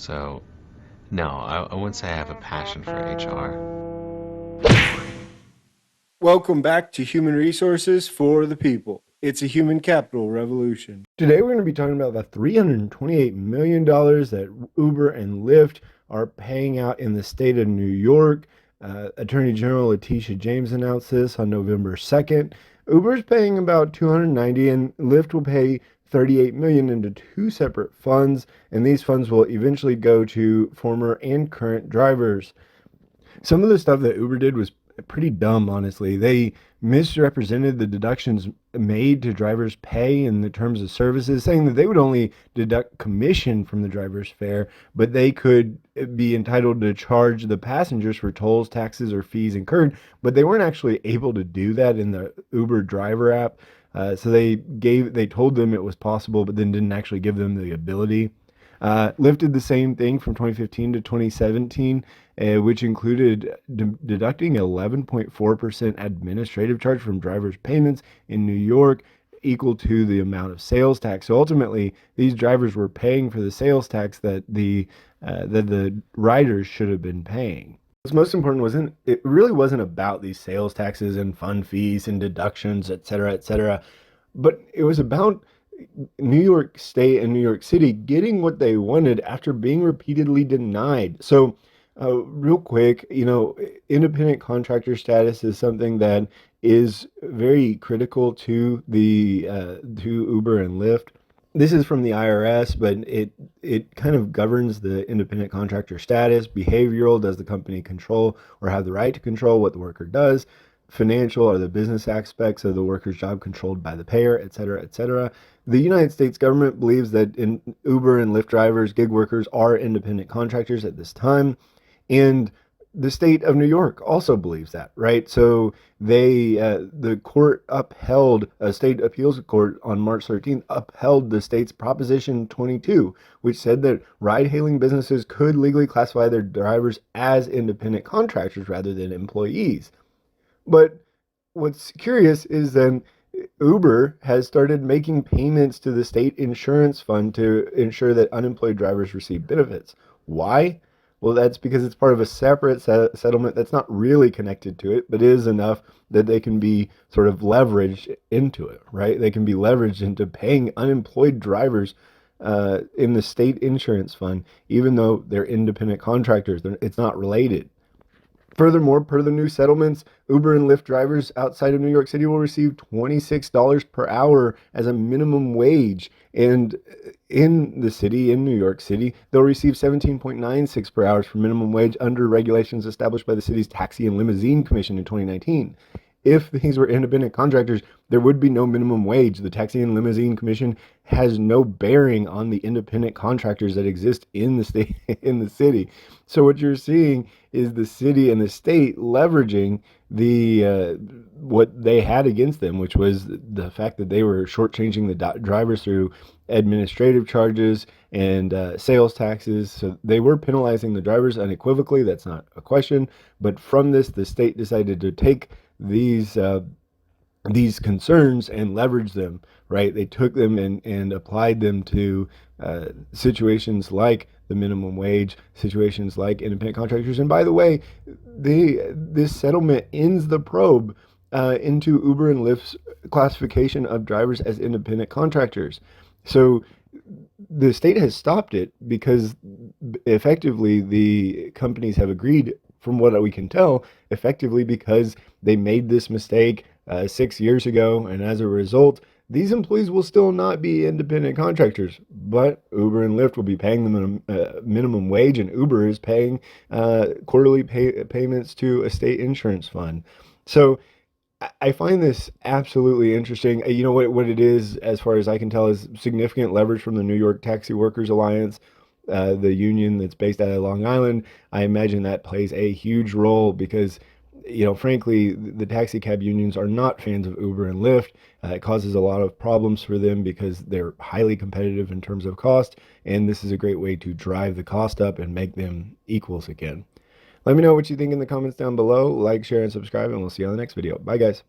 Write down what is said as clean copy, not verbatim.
So, no, I wouldn't say I have a passion for HR. Welcome back to Human Resources for the People. It's a human capital revolution. Today we're going to be talking about the $328 million that Uber and Lyft are paying out in the state of New York. Attorney General Letitia James announced this on November 2nd. Uber's paying about $290 and Lyft will pay $38 million into two separate funds, and these funds will eventually go to former and current drivers. Some of the stuff that Uber did was pretty dumb, honestly. They misrepresented the deductions made to drivers' pay in the terms of services, saying that they would only deduct commission from the driver's fare, but they could be entitled to charge the passengers for tolls, taxes, or fees incurred. But they weren't actually able to do that in the Uber driver app. So they told them it was possible, but then didn't actually give them the ability. Lyft did the same thing from 2015 to 2017, which included deducting 11.4% administrative charge from drivers' payments in New York, equal to the amount of sales tax. So ultimately, these drivers were paying for the sales tax that the riders should have been paying. What's most important it really wasn't about these sales taxes and fund fees and deductions, et cetera, but it was about New York State and New York City getting what they wanted after being repeatedly denied. So, real quick, independent contractor status is something that is very critical to to Uber and Lyft. This is from the IRS, but it kind of governs the independent contractor status. Behavioral, does the company control or have the right to control what the worker does? Financial, are the business aspects of the worker's job controlled by the payer, et cetera, et cetera. The United States government believes that Uber and Lyft drivers, gig workers, are independent contractors at this time. And the state of New York also believes that, right? So the court upheld, a state appeals court on March 13th upheld the state's Proposition 22, which said that ride-hailing businesses could legally classify their drivers as independent contractors rather than employees. But what's curious is then Uber has started making payments to the state insurance fund to ensure that unemployed drivers receive benefits. Why? Well, that's because it's part of a separate settlement that's not really connected to it, but is enough that they can be sort of leveraged into it, right? They can be leveraged into paying unemployed drivers in the state insurance fund, even though they're independent contractors. It's not related. Furthermore, per the new settlements, Uber and Lyft drivers outside of New York City will receive $26 per hour as a minimum wage. And in the city, in New York City, they'll receive 17.96 per hour for minimum wage under regulations established by the city's Taxi and Limousine Commission in 2019. If these were independent contractors, there would be no minimum wage. The Taxi and Limousine Commission has no bearing on the independent contractors that exist in the state, in the city. So what you're seeing is the city and the state leveraging the what they had against them, which was the fact that they were shortchanging the drivers through administrative charges and sales taxes. So they were penalizing the drivers unequivocally. That's not a question. But from this, the state decided to take these concerns and leverage them, right? They took them and applied them to situations like the minimum wage, situations like independent contractors. And by the way, this settlement ends the probe into Uber and Lyft's classification of drivers as independent contractors. So the state has stopped it because effectively the companies have agreed, from what we can tell, effectively because they made this mistake 6 years ago. And as a result, these employees will still not be independent contractors, but Uber and Lyft will be paying them a minimum wage, and Uber is paying quarterly payments to a state insurance fund. So I find this absolutely interesting. You know what it is, as far as I can tell, is significant leverage from the New York Taxi Workers Alliance, the union that's based out of Long Island. I imagine that plays a huge role because, frankly, the taxi cab unions are not fans of Uber and Lyft. It causes a lot of problems for them because they're highly competitive in terms of cost, and this is a great way to drive the cost up and make them equals again. Let me know what you think in the comments down below. Like, share, and subscribe, and we'll see you on the next video. Bye, guys.